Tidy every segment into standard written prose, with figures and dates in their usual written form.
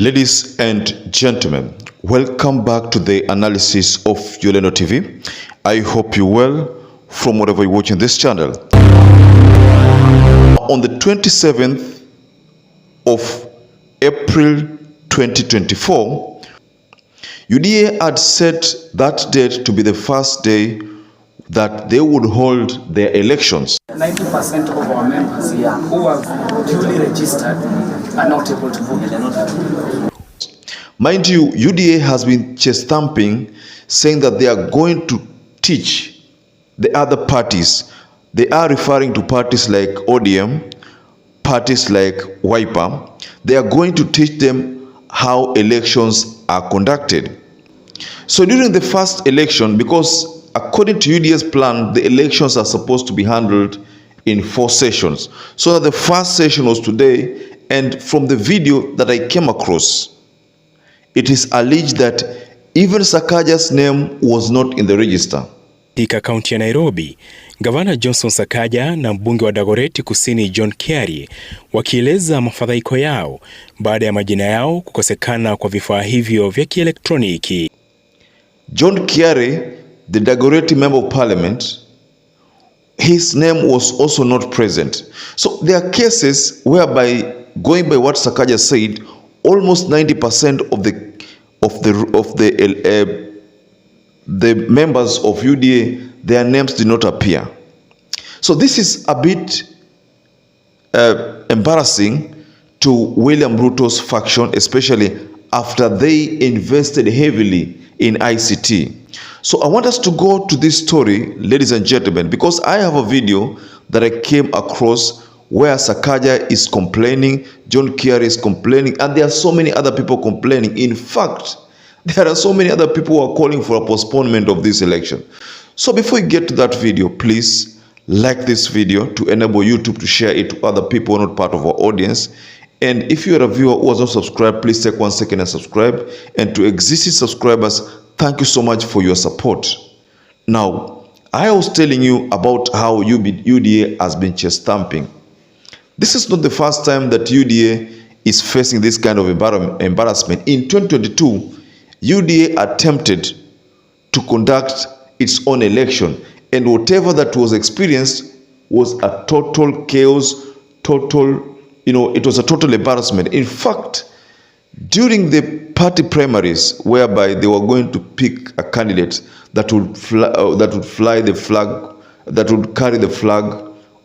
Ladies and gentlemen, welcome back to the analysis of YOLENO TV. I hope you're well from wherever you're watching this channel. On the 27th of April 2024, UDA had set that date to be the first day that they would hold their elections. 90% of our members here who have duly registered are not able to vote. Mind you, UDA has been chest thumping, saying that they are going to teach the other parties. They are referring to parties like ODM, parties like Wiper. They are going to teach them how elections are conducted. So during the first election, because according to UDA's plan, the elections are supposed to be handled in 4 sessions. So the first session was today, and from the video that I came across, it is alleged that even SAKAJA's name was not in the register. Katika kaunti ya Nairobi, Gavana Johnson Sakaja na mbunge wa Dagoretti Kusini John Kiari wakieleza mafadhaiko yao baada ya majina yao kukosekana kwa vifaa hivyo vya kielektroniki. John Kiari, the Dagoretti member of parliament, his name was also not present. So there are cases whereby, going by what Sakaja said, almost 90% of the members of UDA, their names did not appear. So this is a bit embarrassing to William Ruto's faction, especially after they invested heavily in ICT. So I want us to go to this story, ladies and gentlemen, because I have a video that I came across where Sakaja is complaining, John Kiari is complaining, and there are so many other people complaining. In fact, there are so many other people who are calling for a postponement of this election. So before we get to that video, please like this video to enable YouTube to share it to other people who are not part of our audience. And if you are a viewer who has not subscribed, please take 1 second and subscribe. And to existing subscribers, thank you so much for your support. Now, I was telling you about how UDA has been chest thumping. This is not the first time that UDA is facing this kind of embarrassment. In 2022, UDA attempted to conduct its own election, and whatever that was experienced was a total chaos, it was a total embarrassment. In fact, during the party primaries, whereby they were going to pick a candidate that would fly the flag, that would carry the flag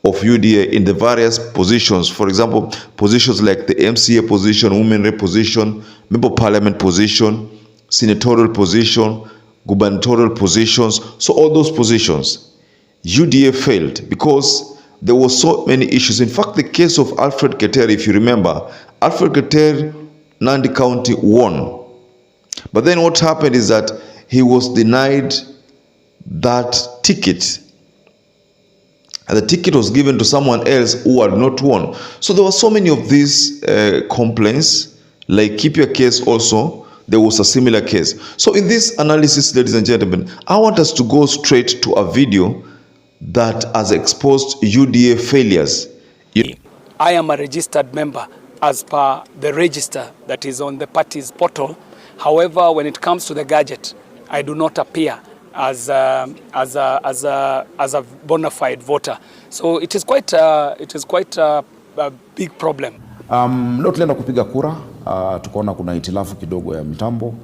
of UDA in the various positions, for example, positions like the MCA position, women rep position, member of parliament position, senatorial position, gubernatorial positions. So all those positions, UDA failed because there were so many issues. In fact, the case of Alfred Keter, if you remember, Alfred Keter, Nandi County won. But then what happened is that he was denied that ticket. And the ticket was given to someone else who had not won. So there were so many of these complaints, like keep your case also. There was a similar case. So in this analysis, ladies and gentlemen, I want us to go straight to a video that has exposed UDA failures. I am a registered member as per the register that is on the party's portal. However, when it comes to the gadget, I do not appear as a bona fide voter. So it is quite a big problem. Leo tulienda kupiga kura, tukaona kuna hitilafu kidogo ya mitambo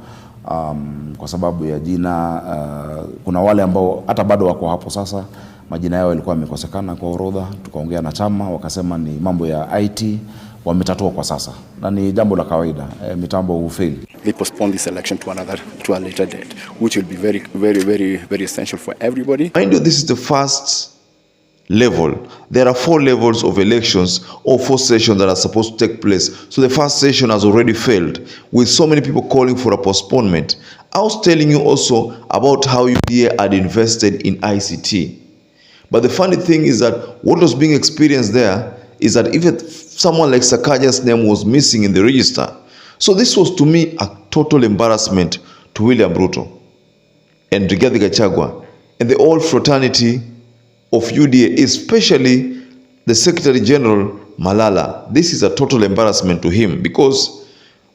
kwa sababu ya jina. Kuna wale ambao hata bado wako hapo sasa, majina yao yalikuwa yamekosekana kwa orodha. Tukaongea na chama, wakasema ni mambo ya IT, wametatua kwa sasa, na ni jambo la kawaida, mitambo hufail. They postpone this election to a later date, which will be very essential for everybody. I know this is the first level. There are 4 levels of elections, or 4 sessions that are supposed to take place. So the first session has already failed, with so many people calling for a postponement. I was telling you also about how UDA had invested in ICT. But the funny thing is that what was being experienced there is that even someone like Sakaja's name was missing in the register. So this was, to me, a total embarrassment to William Ruto and Rigathi Gachagua and the whole fraternity of UDA, especially the Secretary General Malala. This is a total embarrassment to him, because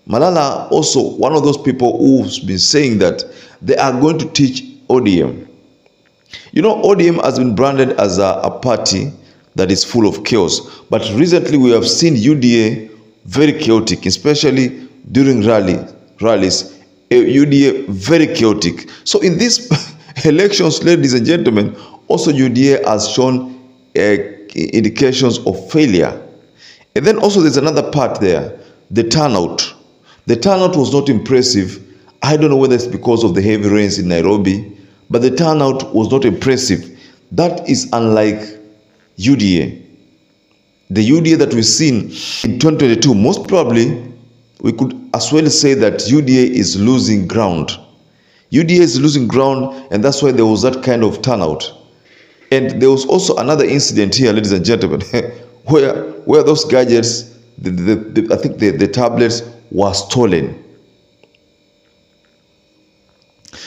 Malala also one of those people who's been saying that they are going to teach ODM. You know, ODM has been branded as a party that is full of chaos. But recently we have seen UDA very chaotic, especially during rallies. UDA very chaotic. So in these elections, ladies and gentlemen, also UDA has shown indications of failure. And then also there's another part there, the turnout. The turnout was not impressive. I don't know whether it's because of the heavy rains in Nairobi, but the turnout was not impressive. That is unlike UDA. The UDA that we've seen in 2022, most probably we could as well say that UDA is losing ground. UDA is losing ground, and that's why there was that kind of turnout. And there was also another incident here, ladies and gentlemen, where those gadgets, I think the tablets were stolen.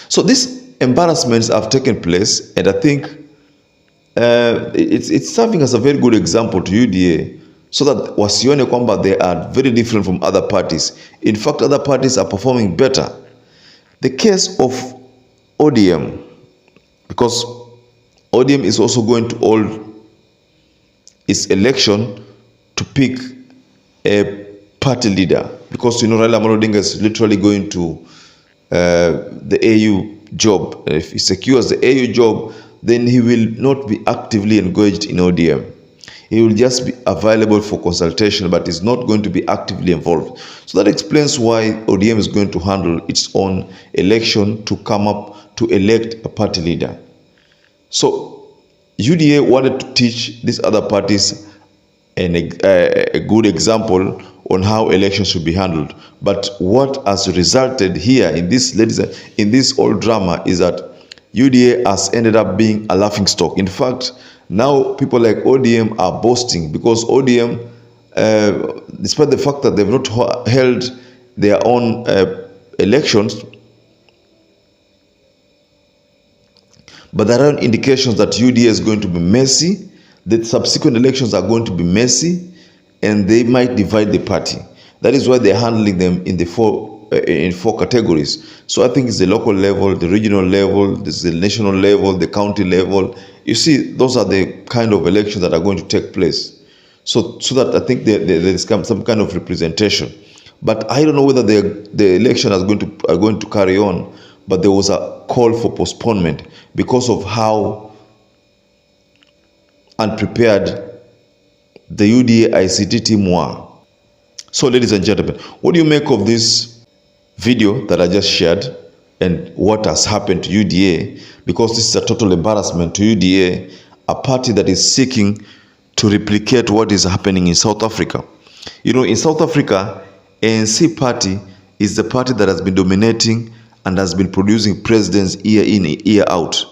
So these embarrassments have taken place, and I think it's serving as a very good example to UDA, so that wasione kwamba they are very different from other parties. In fact, other parties are performing better. The case of ODM, because ODM is also going to hold its election to pick a party leader, because you know Raila Amolo Odinga is literally going to the AU job. If he secures the AU job, then he will not be actively engaged in ODM. He will just be available for consultation, but is not going to be actively involved. So that explains why ODM is going to handle its own election to come up to elect a party leader. So UDA wanted to teach these other parties a good example on how elections should be handled. But what has resulted here in this whole drama is that UDA has ended up being a laughingstock. In fact, now people like ODM are boasting, because ODM, despite the fact that they've not held their own elections, but there are indications that UDA is going to be messy, that subsequent elections are going to be messy, and they might divide the party. That is why they're handling them in four categories. So I think it's the local level, the regional level, this is the national level, the county level. You see, those are the kind of elections that are going to take place. So that I think there is some kind of representation. But I don't know whether the election are going to carry on. But there was a call for postponement because of how unprepared the UDA ICT team were. So ladies and gentlemen, what do you make of this video that I just shared and what has happened to UDA? Because this is a total embarrassment to UDA, a party that is seeking to replicate what is happening in South Africa. You know, in South Africa, ANC party is the party that has been dominating and has been producing presidents year in, year out.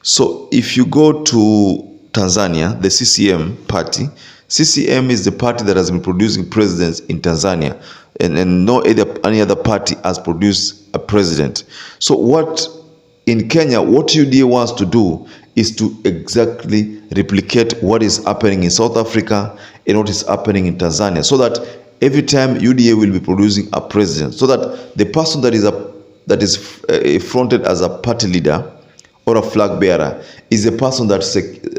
So if you go to Tanzania, the CCM party, CCM is the party that has been producing presidents in Tanzania, and no any other party has produced a president. So what in Kenya, what UDA wants to do is to exactly replicate what is happening in South Africa and what is happening in Tanzania, so that every time UDA will be producing a president, so that the person that is fronted as a party leader or a flag bearer is a person that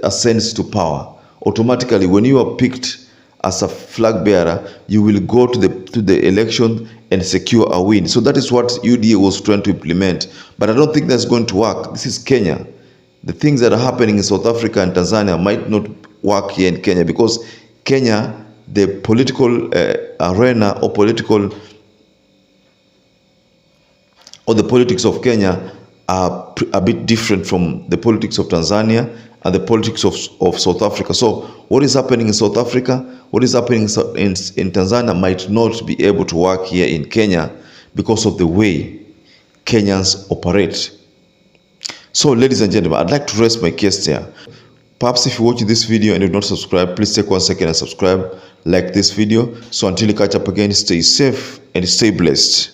ascends to power. Automatically, when you are picked as a flag bearer, you will go to the election and secure a win. So that is what UDA was trying to implement. But I don't think that's going to work. This is Kenya. The things that are happening in South Africa and Tanzania might not work here in Kenya, because Kenya, the political arena or the politics of Kenya are a bit different from the politics of Tanzania and the politics of South Africa. So what is happening in South Africa, what is happening in Tanzania might not be able to work here in Kenya because of the way Kenyans operate. So ladies and gentlemen, I'd like to rest my case here. Perhaps if you watch this video and you do not subscribe, please take 1 second and subscribe, like this video. So until you catch up again, stay safe and stay blessed.